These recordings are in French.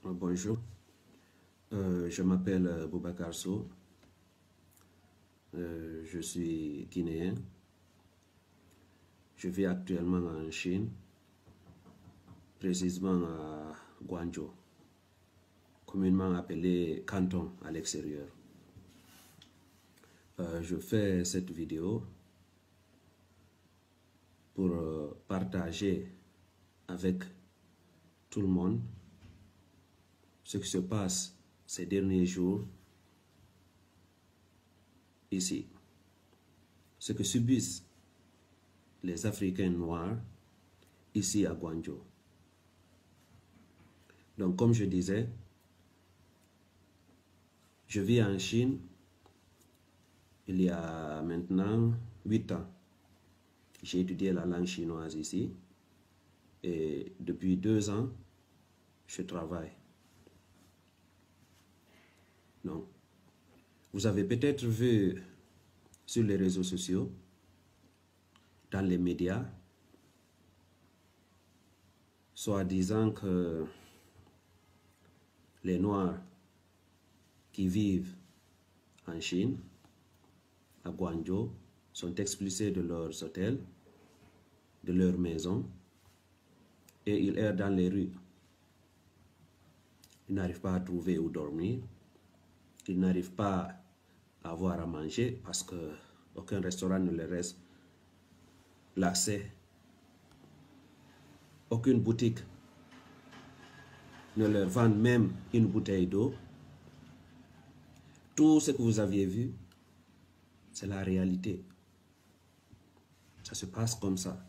Bonjour, je m'appelle Boubacar Sow, je suis guinéen, je vis actuellement en Chine, précisément à Guangzhou, communément appelé Canton à l'extérieur. Je fais cette vidéo pour partager avec tout le monde ce qui se passe ces derniers jours ici, ce que subissent les Africains noirs ici à Guangzhou. Donc, comme je disais, je vis en Chine il y a maintenant 8 ans. J'ai étudié la langue chinoise ici et depuis 2 ans, je travaille. Donc, vous avez peut-être vu sur les réseaux sociaux, dans les médias, soit disant que les Noirs qui vivent en Chine, à Guangzhou, sont expulsés de leurs hôtels, de leurs maisons, et ils errent dans les rues. Ils n'arrivent pas à trouver où dormir, ils n'arrivent pas à avoir à manger parce qu'aucun restaurant ne leur reste l'accès. Aucune boutique ne leur vend même une bouteille d'eau. Tout ce que vous aviez vu, c'est la réalité. Ça se passe comme ça.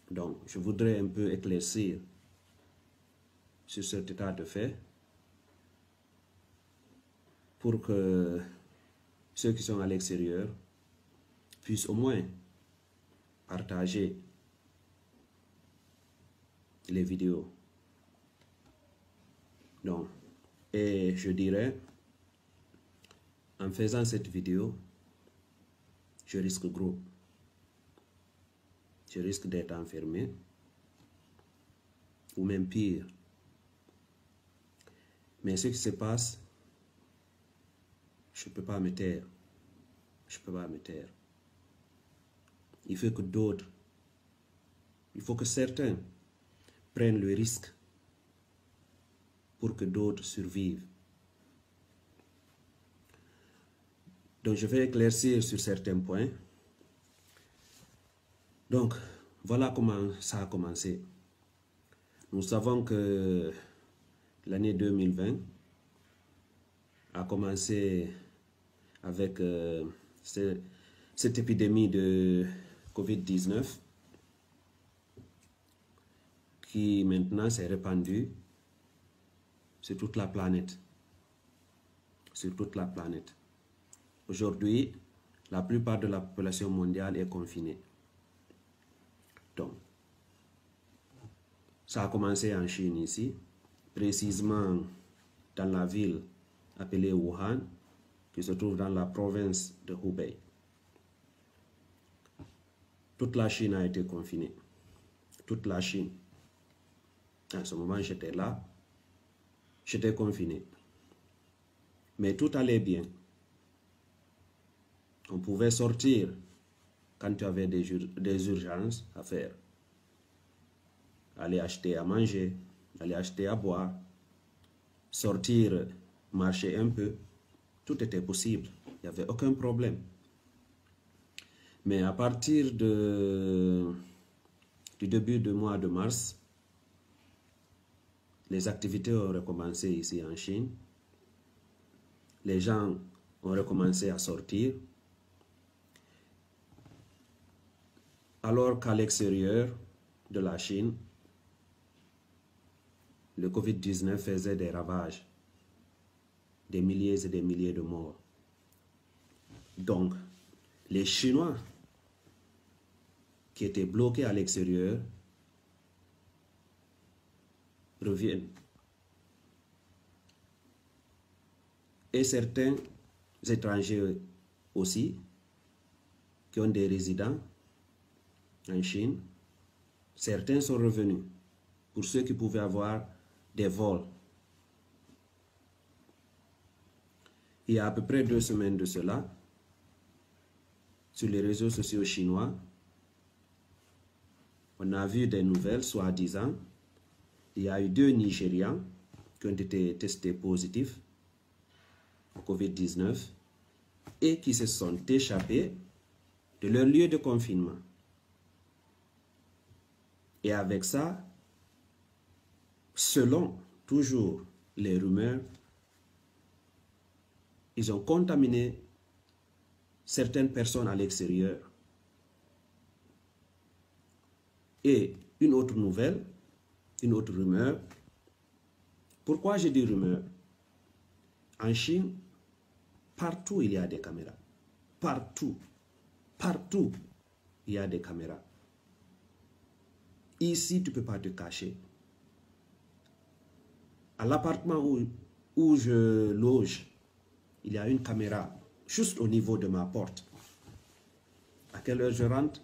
Donc, je voudrais un peu éclaircir sur cet état de fait pour que ceux qui sont à l'extérieur puissent au moins partager les vidéos. Donc, et je dirais, en faisant cette vidéo, je risque gros. Je risque d'être enfermé, ou même pire. Mais ce qui se passe, je ne peux pas me taire. Je ne peux pas me taire. Il faut que d'autres, il faut que certains prennent le risque pour que d'autres survivent. Donc, je vais éclaircir sur certains points. Donc, voilà comment ça a commencé. Nous savons que l'année 2020 a commencé avec cette épidémie de Covid-19 qui maintenant s'est répandue sur toute la planète. Sur toute la planète. Aujourd'hui, la plupart de la population mondiale est confinée. Donc, ça a commencé en Chine ici, précisément dans la ville appelée Wuhan, qui se trouve dans la province de Hubei. Toute la Chine a été confinée. Toute la Chine. À ce moment, j'étais là. J'étais confiné. Mais tout allait bien. On pouvait sortir quand tu avais des urgences à faire. Aller acheter à manger, aller acheter à boire, sortir, marcher un peu. Tout était possible. Il n'y avait aucun problème. Mais à partir du début du mois de mars, les activités ont recommencé ici en Chine. Les gens ont recommencé à sortir. Alors qu'à l'extérieur de la Chine, le Covid-19 faisait des ravages, des milliers et des milliers de morts. Donc, les Chinois qui étaient bloqués à l'extérieur reviennent. Et certains étrangers aussi, qui ont des résidents en Chine, certains sont revenus. Pour ceux qui pouvaient avoir des vols. Il y a à peu près 2 semaines de cela, sur les réseaux sociaux chinois, on a vu des nouvelles, soi-disant, il y a eu 2 Nigérians qui ont été testés positifs au Covid-19 et qui se sont échappés de leur lieu de confinement. Et avec ça, selon toujours les rumeurs, ils ont contaminé certaines personnes à l'extérieur. Et une autre nouvelle, une autre rumeur. Pourquoi j'ai dit rumeur? En Chine, partout il y a des caméras. Partout. Partout, il y a des caméras. Ici, tu ne peux pas te cacher. À l'appartement où je loge, il y a une caméra juste au niveau de ma porte. À quelle heure je rentre,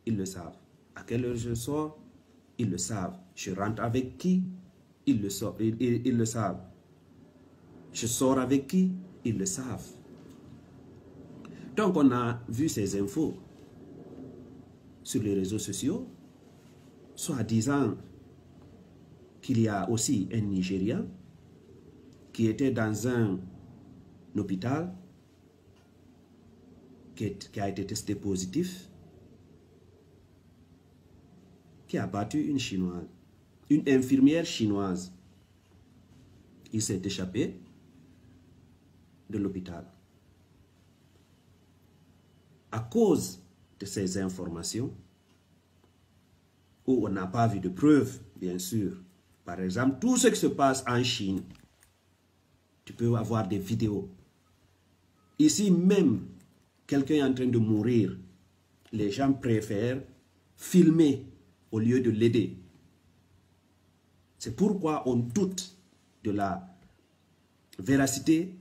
ils le savent. À quelle heure je sors, ils le savent. Je rentre avec qui, ils le savent. Je sors avec qui, ils le savent. Donc on a vu ces infos sur les réseaux sociaux, soit disant qu'il y a aussi un Nigérian qui était dans un hôpital, qui a été testé positif, qui a battu une Chinoise, une infirmière chinoise. Il s'est échappé de l'hôpital. À cause de ces informations, où on n'a pas vu de preuves, bien sûr. Par exemple, tout ce qui se passe en Chine, tu peux avoir des vidéos. Ici même, quelqu'un est en train de mourir. Les gens préfèrent filmer au lieu de l'aider. C'est pourquoi on doute de la véracité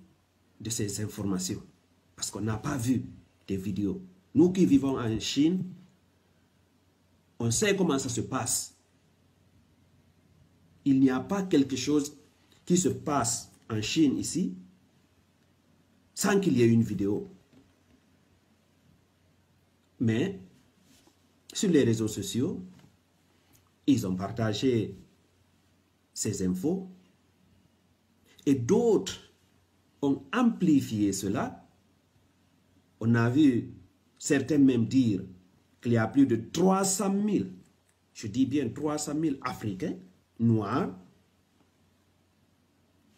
de ces informations. Parce qu'on n'a pas vu des vidéos. Nous qui vivons en Chine, on sait comment ça se passe. Il n'y a pas quelque chose qui se passe en Chine ici sans qu'il y ait une vidéo. Mais sur les réseaux sociaux, ils ont partagé ces infos et d'autres ont amplifié cela. On a vu certains même dire qu'il y a plus de 300 000, je dis bien 300 000 Africains noirs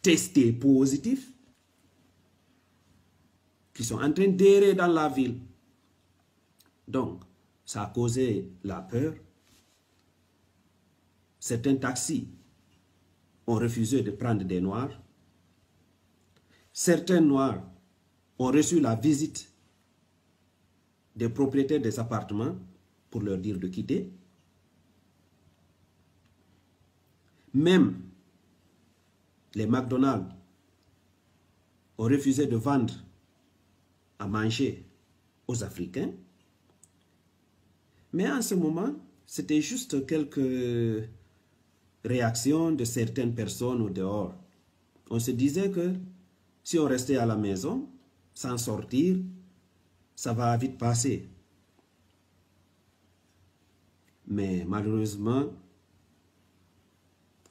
testés positifs qui sont en train d'errer dans la ville. Donc, ça a causé la peur. Certains taxis ont refusé de prendre des Noirs. Certains Noirs ont reçu la visite des propriétaires des appartements pour leur dire de quitter. Même les McDonald's ont refusé de vendre à manger aux Africains. Mais en ce moment, c'était juste quelques réactions de certaines personnes au dehors. On se disait que si on restait à la maison, sans sortir, ça va vite passer. Mais malheureusement,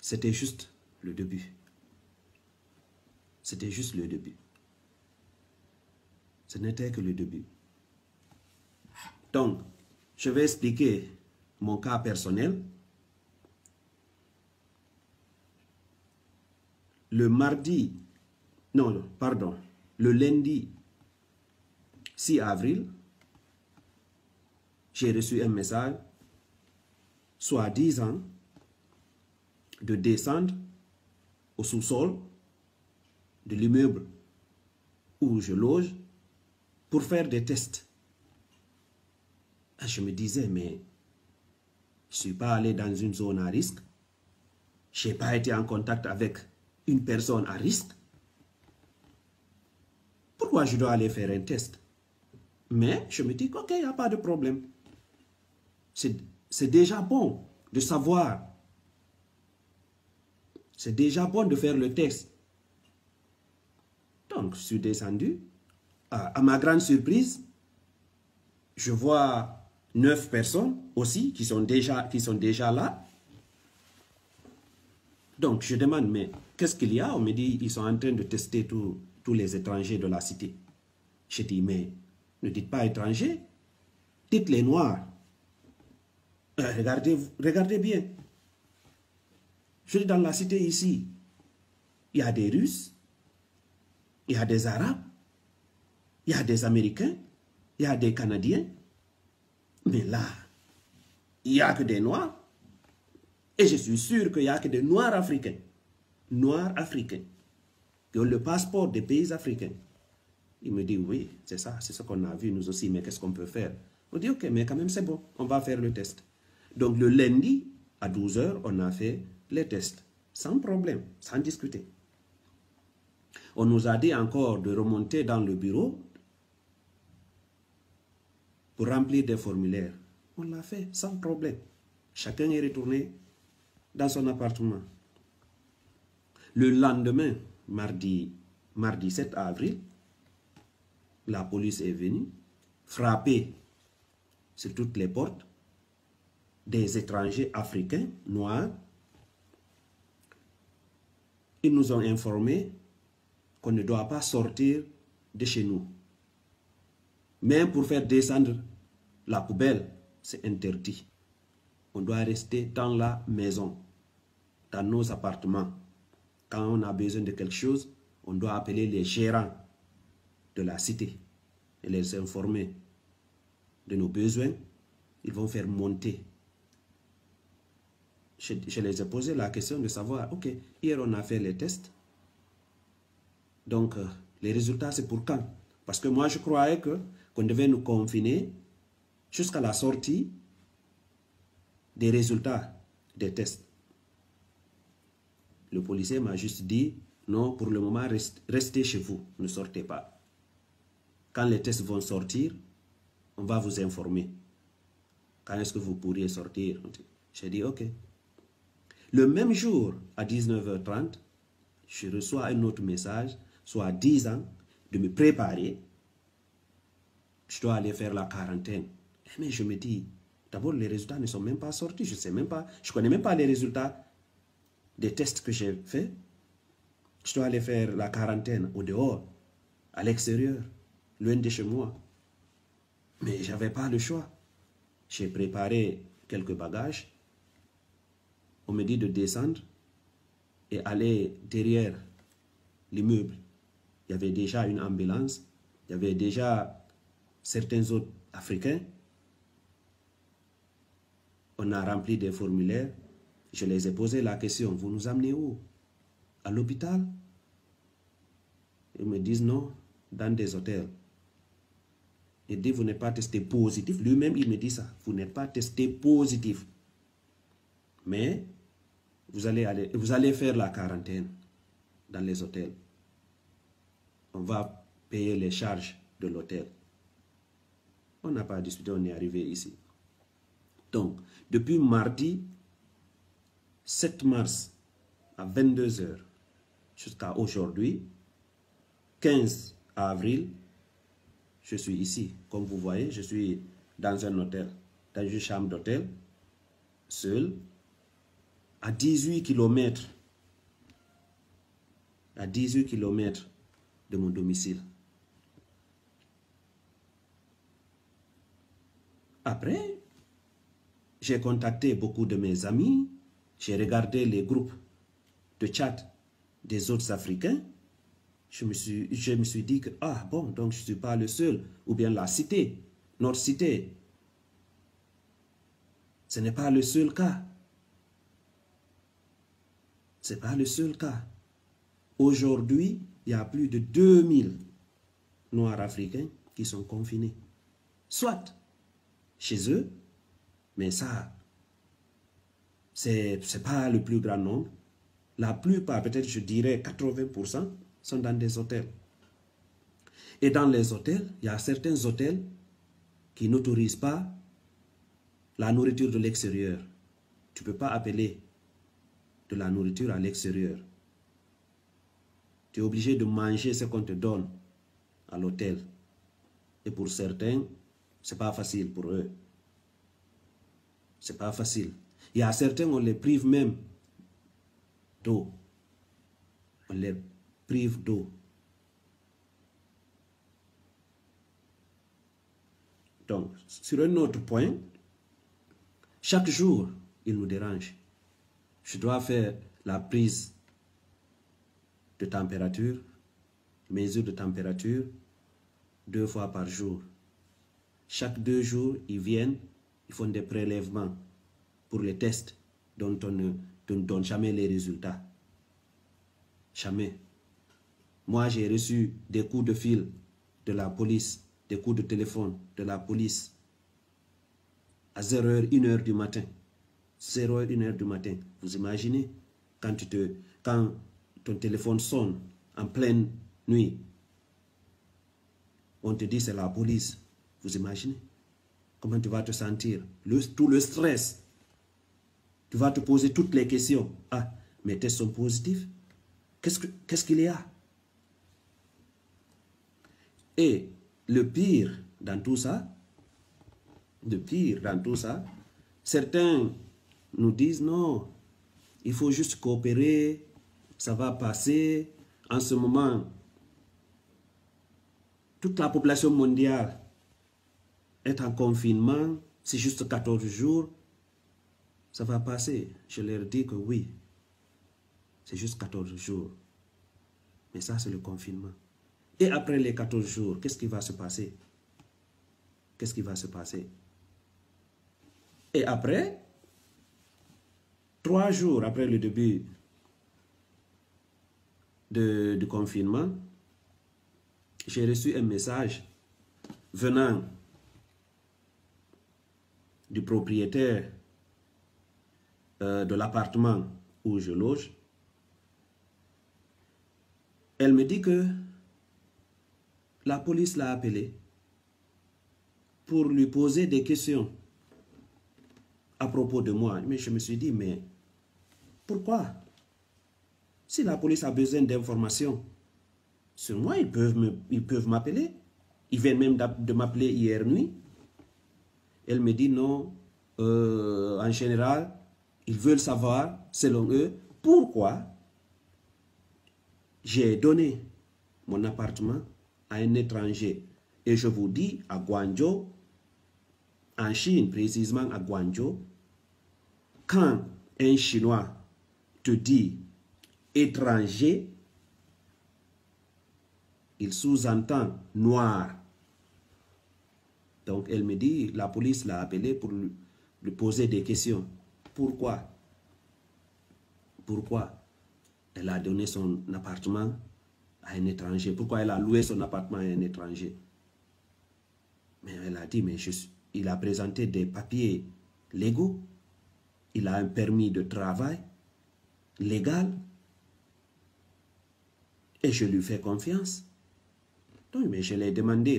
c'était juste le début. C'était juste le début. Ce n'était que le début. Donc, je vais expliquer mon cas personnel. Le lundi 6 avril, j'ai reçu un message soi-disant de descendre au sous-sol de l'immeuble où je loge pour faire des tests. Je me disais, mais je ne suis pas allé dans une zone à risque. Je n'ai pas été en contact avec une personne à risque. Pourquoi je dois aller faire un test? Mais je me dis ok, il n'y a pas de problème. C'est déjà bon de savoir C'est déjà bon de faire le test. Donc, je suis descendu. À ma grande surprise, je vois 9 personnes aussi qui sont déjà là. Donc, je demande, mais qu'est-ce qu'il y a? On me dit, ils sont en train de tester tous les étrangers de la cité. Je dis, mais ne dites pas étrangers, dites les noirs. Regardez bien. Je dis, dans la cité ici, il y a des Russes, il y a des Arabes, il y a des Américains, il y a des Canadiens. Mais là, il n'y a que des Noirs. Et je suis sûr qu'il n'y a que des Noirs africains. Noirs africains. Qui ont le passeport des pays africains. Il me dit, oui, c'est ça, c'est ce qu'on a vu nous aussi, mais qu'est-ce qu'on peut faire? On dit, ok, mais quand même c'est bon, on va faire le test. Donc le lundi, à 12 h, on a fait les tests. Sans problème, sans discuter. On nous a dit encore de remonter dans le bureau pour remplir des formulaires. On l'a fait sans problème. Chacun est retourné dans son appartement. Le lendemain, mardi 7 avril, la police est venue frapper sur toutes les portes des étrangers africains, noirs. Ils nous ont informé qu'on ne doit pas sortir de chez nous. Même pour faire descendre la poubelle, c'est interdit. On doit rester dans la maison, dans nos appartements. Quand on a besoin de quelque chose, on doit appeler les gérants de la cité et les informer de nos besoins. Ils vont faire monter. Je les ai posé la question de savoir, ok, hier on a fait les tests. Donc, les résultats, c'est pour quand? Parce que moi, je croyais qu'on devait nous confiner jusqu'à la sortie des résultats des tests. Le policier m'a juste dit, non, pour le moment, restez chez vous, ne sortez pas. Quand les tests vont sortir, on va vous informer. Quand est-ce que vous pourriez sortir? J'ai dit, ok. Le même jour, à 19 h 30, je reçois un autre message, soit disant de me préparer. Je dois aller faire la quarantaine. Mais je me dis, d'abord, les résultats ne sont même pas sortis. Je sais même pas, je connais même pas les résultats des tests que j'ai faits. Je dois aller faire la quarantaine au dehors, à l'extérieur, loin de chez moi. Mais je n'avais pas le choix. J'ai préparé quelques bagages. On me dit de descendre et aller derrière l'immeuble. Il y avait déjà une ambulance. Il y avait déjà certains autres Africains. On a rempli des formulaires. Je les ai posé la question, vous nous amenez où? À l'hôpital? Ils me disent non, dans des hôtels. Il dit, vous n'êtes pas testé positif. Lui-même, il me dit ça. Vous n'êtes pas testé positif. Mais vous allez faire la quarantaine dans les hôtels. On va payer les charges de l'hôtel. On n'a pas discuté, on est arrivé ici. Donc, depuis mardi 7 mars à 22 h jusqu'à aujourd'hui, 15 avril, je suis ici. Comme vous voyez, je suis dans un hôtel, dans une chambre d'hôtel, seul, à 18 km. À 18 km de mon domicile. Après, j'ai contacté beaucoup de mes amis, j'ai regardé les groupes de chat des autres Africains. Je me suis dit que, ah bon, donc je ne suis pas le seul, ou bien la cité, notre cité. Ce n'est pas le seul cas. Ce n'est pas le seul cas. Aujourd'hui, il y a plus de 2000 Noirs africains qui sont confinés. Soit chez eux, mais ça, c'est pas le plus grand nombre. La plupart, peut-être je dirais 80%, sont dans des hôtels. Et dans les hôtels, il y a certains hôtels qui n'autorisent pas la nourriture de l'extérieur. Tu ne peux pas appeler de la nourriture à l'extérieur. Tu es obligé de manger ce qu'on te donne à l'hôtel. Et pour certains, ce n'est pas facile pour eux. C'est pas facile. Il y a certains, on les prive même d'eau. On les prive d'eau. Donc, sur un autre point, chaque jour, il nous dérange. Je dois faire la prise de température, mesure de température, 2 fois par jour. Chaque 2 jours, ils viennent, ils font des prélèvements pour les tests dont on ne donne jamais les résultats. Jamais. Moi, j'ai reçu des coups de fil de la police, des coups de téléphone de la police à 0h, 1h du matin. 0h, 1h du matin. Vous imaginez quand ton téléphone sonne en pleine nuit, on te dit c'est la police. Vous imaginez comment tu vas te sentir? Tout le stress. Tu vas te poser toutes les questions. Ah, mes tests sont positifs. Qu'est-ce qu'il y a? Et le pire dans tout ça, certains nous disent non, il faut juste coopérer, ça va passer. En ce moment, toute la population mondiale est en confinement, c'est juste 14 jours, ça va passer. Je leur dis que oui, c'est juste 14 jours. Mais ça, c'est le confinement. Et après les 14 jours, qu'est-ce qui va se passer? Qu'est-ce qui va se passer? Et après, 3 jours après le début du confinement, j'ai reçu un message venant du propriétaire de l'appartement où je loge. Elle me dit que la police l'a appelé pour lui poser des questions à propos de moi. Mais je me suis dit, mais pourquoi? Si la police a besoin d'informations sur moi, ils peuvent m'appeler. Ils viennent même de m'appeler hier nuit. Elle me dit non, en général, ils veulent savoir, selon eux, pourquoi j'ai donné mon appartement à un étranger. Et je vous dis, à Guangzhou, en Chine, précisément à Guangzhou, quand un Chinois te dit étranger, il sous-entend noir. Donc elle me dit, la police l'a appelé pour lui poser des questions. Pourquoi? Pourquoi elle a donné son appartement à un étranger? Pourquoi elle a loué son appartement à un étranger? Mais elle a dit, mais il a présenté des papiers légaux. Il a un permis de travail légal. Et je lui fais confiance. Donc, mais je l'ai demandé,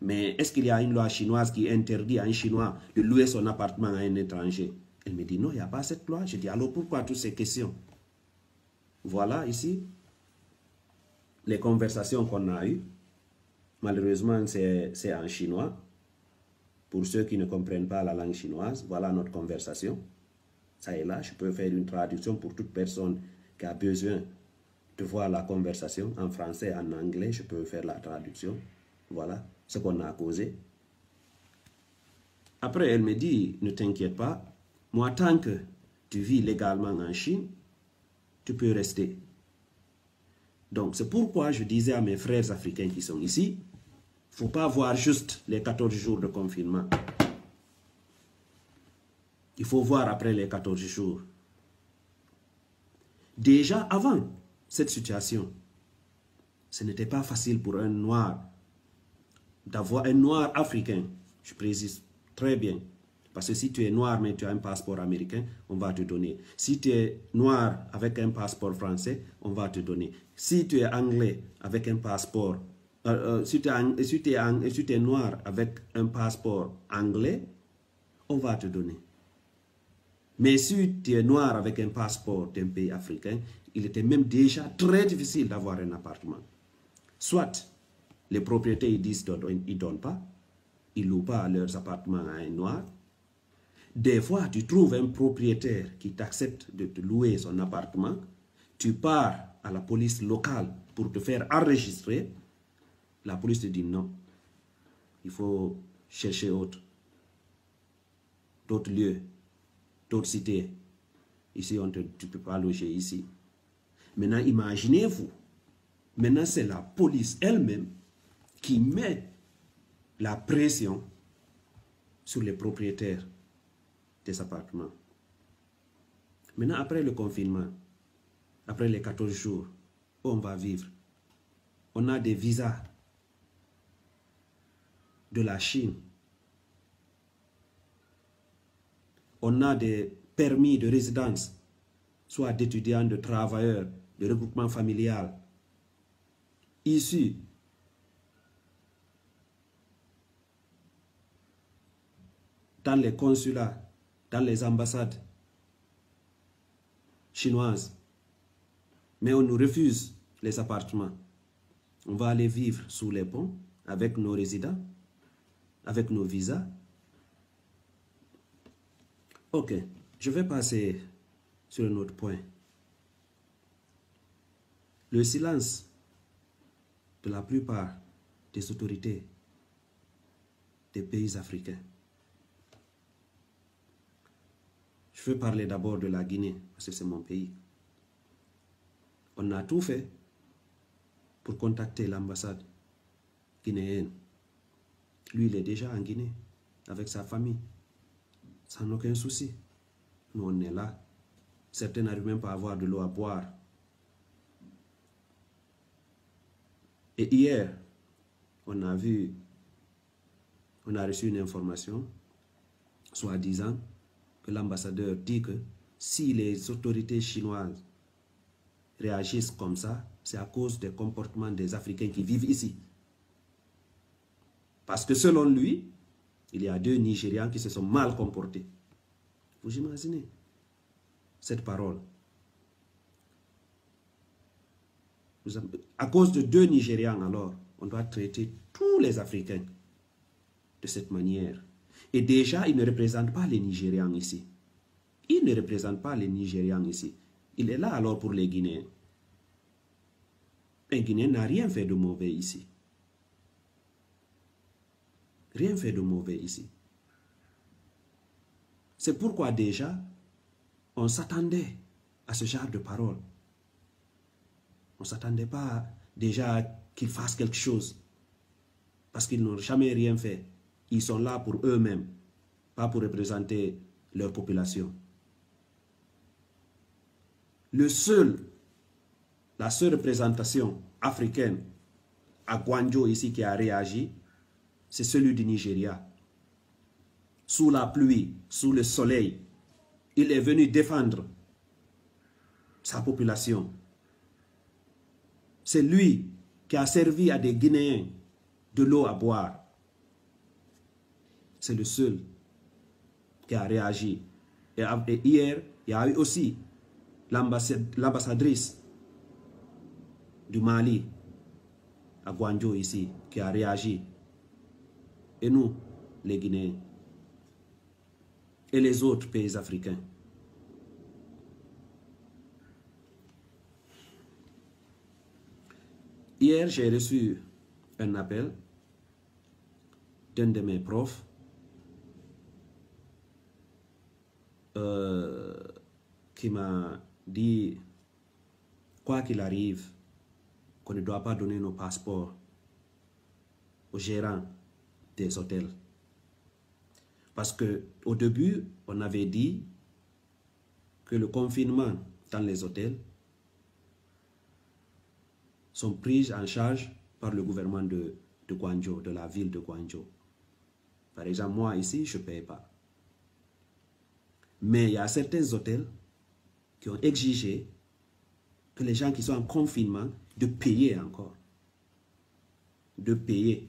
mais est-ce qu'il y a une loi chinoise qui interdit à un Chinois de louer son appartement à un étranger? Elle me dit, non, il n'y a pas cette loi. Je dis, alors pourquoi toutes ces questions? Voilà ici les conversations qu'on a eues. Malheureusement, c'est en chinois. Pour ceux qui ne comprennent pas la langue chinoise, voilà notre conversation. Ça est là, je peux faire une traduction pour toute personne qui a besoin de voir la conversation en français, en anglais, je peux faire la traduction. Voilà ce qu'on a causé. Après, elle me dit, ne t'inquiète pas, moi, tant que tu vis légalement en Chine, tu peux rester. Donc, c'est pourquoi je disais à mes frères africains qui sont ici, il ne faut pas voir juste les 14 jours de confinement. Il faut voir après les 14 jours. Déjà avant cette situation, ce n'était pas facile pour un noir d'avoir un noir africain. Je précise très bien. Parce que si tu es noir mais tu as un passeport américain, on va te donner. Si tu es noir avec un passeport français, on va te donner. Si tu es anglais avec un passeport, si tu es noir avec un passeport anglais, on va te donner. Mais si tu es noir avec un passeport d'un pays africain, il était même déjà très difficile d'avoir un appartement. Soit les propriétaires ils disent qu'ils ne donnent pas, ils ne louent pas leurs appartements à un noir. Des fois, tu trouves un propriétaire qui t'accepte de te louer son appartement, tu pars à la police locale pour te faire enregistrer, la police te dit non, il faut chercher d'autres lieux, d'autres cités. Ici, tu ne peux pas loger ici. Maintenant, imaginez-vous, maintenant c'est la police elle-même qui met la pression sur les propriétaires des appartements. Maintenant, après le confinement, après les 14 jours où on va vivre, on a des visas de la Chine. On a des permis de résidence, soit d'étudiants, de travailleurs, de regroupement familial, issus dans les consulats, dans les ambassades chinoises. Mais on nous refuse les appartements. On va aller vivre sous les ponts avec nos résidents, avec nos visas. Ok, je vais passer sur un autre point. Le silence de la plupart des autorités des pays africains. Je veux parler d'abord de la Guinée, parce que c'est mon pays. On a tout fait pour contacter l'ambassade guinéenne. Lui, il est déjà en Guinée, avec sa famille, sans aucun souci. Nous, on est là. Certains n'arrivent même pas à avoir de l'eau à boire. Et hier, on a reçu une information, soi-disant, que l'ambassadeur dit que si les autorités chinoises réagissent comme ça, c'est à cause des comportements des Africains qui vivent ici. Parce que selon lui, il y a 2 Nigérians qui se sont mal comportés. Vous imaginez cette parole? À cause de 2 Nigérians, alors, on doit traiter tous les Africains de cette manière. Et déjà, il ne représente pas les Nigérians ici. Il ne représente pas les Nigérians ici. Il est là alors pour les Guinéens. Un Guinéen n'a rien fait de mauvais ici. Rien fait de mauvais ici. C'est pourquoi déjà, on s'attendait à ce genre de paroles. On ne s'attendait pas déjà qu'ils fassent quelque chose. Parce qu'ils n'ont jamais rien fait. Ils sont là pour eux-mêmes, pas pour représenter leur population. La seule représentation africaine à Gwanjo ici qui a réagi, c'est celui du Nigeria. Sous la pluie, sous le soleil, il est venu défendre sa population. C'est lui qui a servi à des Guinéens de l'eau à boire. C'est le seul qui a réagi. Et hier, il y a eu aussi l'ambassadrice du Mali à Gwanjo ici qui a réagi. Et nous, les Guinéens, et les autres pays africains. Hier, j'ai reçu un appel d'un de mes profs qui m'a dit, quoi qu'il arrive, qu'on ne doit pas donner nos passeports aux gérants des hôtels. Parce qu'au début, on avait dit que le confinement dans les hôtels sont pris en charge par le gouvernement de Gwanjo, de la ville de Gwanjo. Par exemple, moi ici, je ne paye pas. Mais il y a certains hôtels qui ont exigé que les gens qui sont en confinement de payer encore. De payer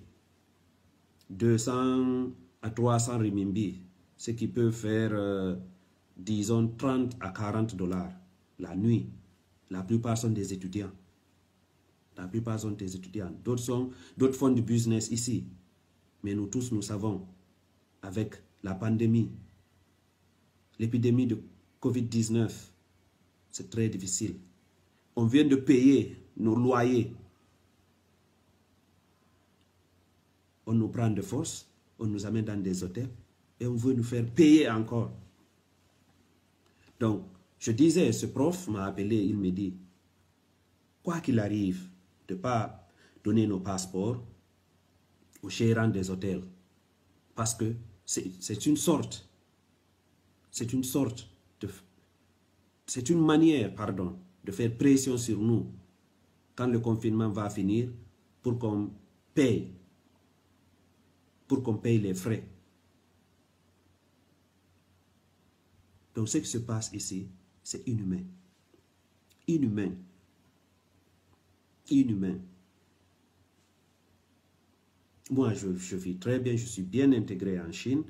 200 à 300 renminbi, ce qui peut faire disons 30 à 40 dollars la nuit. La plupart sont des étudiants. La plupart sont des étudiants. D'autres font du business ici. Mais nous tous, nous savons, avec la pandémie, l'épidémie de Covid-19, c'est très difficile. On vient de payer nos loyers. On nous prend de force, on nous amène dans des hôtels et on veut nous faire payer encore. Donc, je disais, ce prof m'a appelé, il me dit, quoi qu'il arrive, de ne pas donner nos passeports aux gérants des hôtels. Parce que c'est une manière, pardon, de faire pression sur nous quand le confinement va finir pour qu'on paye les frais. Donc ce qui se passe ici, c'est inhumain. Inhumain. Inhumain. Moi, je vis très bien, je suis bien intégré en Chine.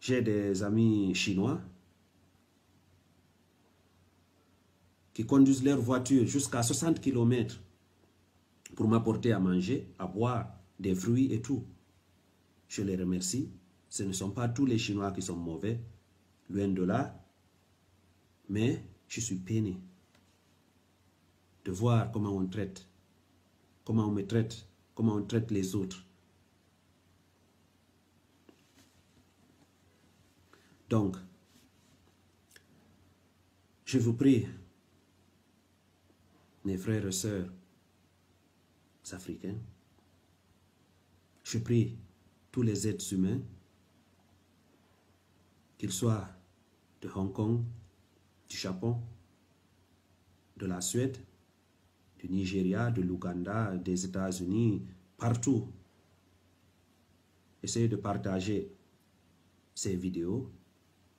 J'ai des amis chinois qui conduisent leur voiture jusqu'à 60 km pour m'apporter à manger, à boire, des fruits et tout. Je les remercie. Ce ne sont pas tous les Chinois qui sont mauvais, loin de là. Mais je suis peiné de voir comment on traite, comment on me traite, comment on traite les autres. Donc, je vous prie, mes frères et sœurs africains, je prie tous les êtres humains, qu'ils soient de Hong Kong, du Japon, de la Suède, du Nigeria, de l'Ouganda, des États-Unis, partout. Essayez de partager ces vidéos,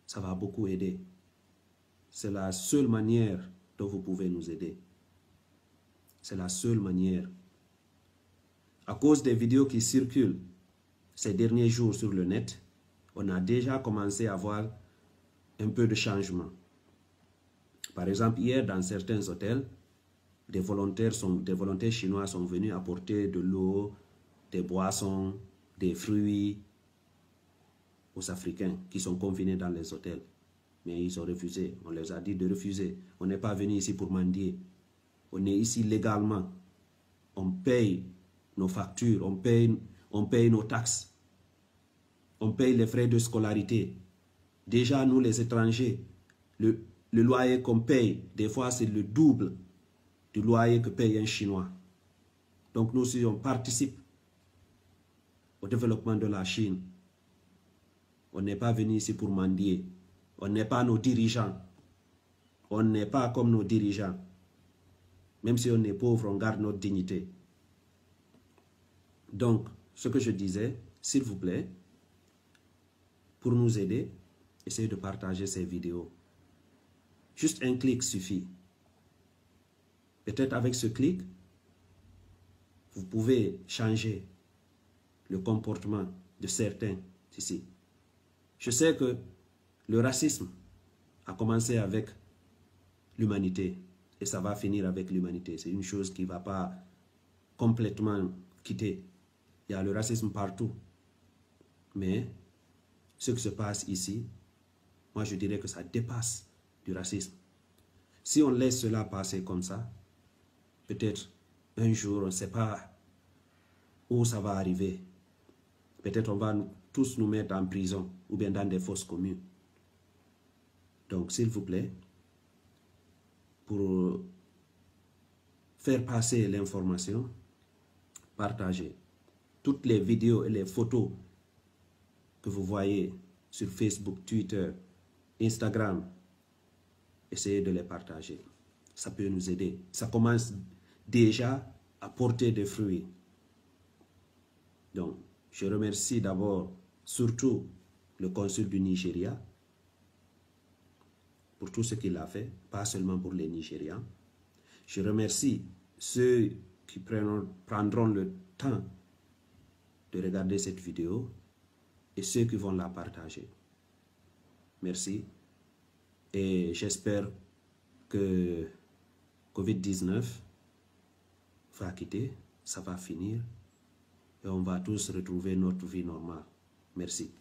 ça va beaucoup aider. C'est la seule manière dont vous pouvez nous aider. C'est la seule manière. À cause des vidéos qui circulent ces derniers jours sur le net, on a déjà commencé à voir un peu de changement. Par exemple, hier, dans certains hôtels, des volontaires chinois sont venus apporter de l'eau, des boissons, des fruits aux Africains qui sont confinés dans les hôtels. Mais ils ont refusé. On les a dit de refuser. On n'est pas venu ici pour mendier. On est ici légalement. On paye nos factures, on paye nos taxes. On paye les frais de scolarité. Déjà, nous les étrangers, le loyer qu'on paye, des fois c'est le double du loyer que paye un Chinois. Donc nous aussi, on participe au développement de la Chine. On n'est pas venu ici pour mendier. On n'est pas nos dirigeants. On n'est pas comme nos dirigeants. Même si on est pauvre, on garde notre dignité. Donc, ce que je disais, s'il vous plaît, pour nous aider, essayez de partager ces vidéos. Juste un clic suffit. Peut-être avec ce clic, vous pouvez changer le comportement de certains ici. Je sais que le racisme a commencé avec l'humanité et ça va finir avec l'humanité. C'est une chose qui ne va pas complètement quitter. Il y a le racisme partout. Mais ce qui se passe ici, moi je dirais que ça dépasse du racisme. Si on laisse cela passer comme ça, peut-être un jour, on ne sait pas où ça va arriver. Peut-être on va tous nous mettre en prison ou bien dans des fosses communes. Donc, s'il vous plaît, pour faire passer l'information, partagez. Toutes les vidéos et les photos que vous voyez sur Facebook, Twitter, Instagram, essayez de les partager. Ça peut nous aider. Ça commence déjà à porter des fruits. Donc, je remercie d'abord, surtout, le consul du Nigeria pour tout ce qu'il a fait, pas seulement pour les Nigérians. Je remercie ceux qui prendront le temps de regarder cette vidéo et ceux qui vont la partager. Merci. Et j'espère que Covid-19 va quitter, ça va finir et on va tous retrouver notre vie normale. Merci.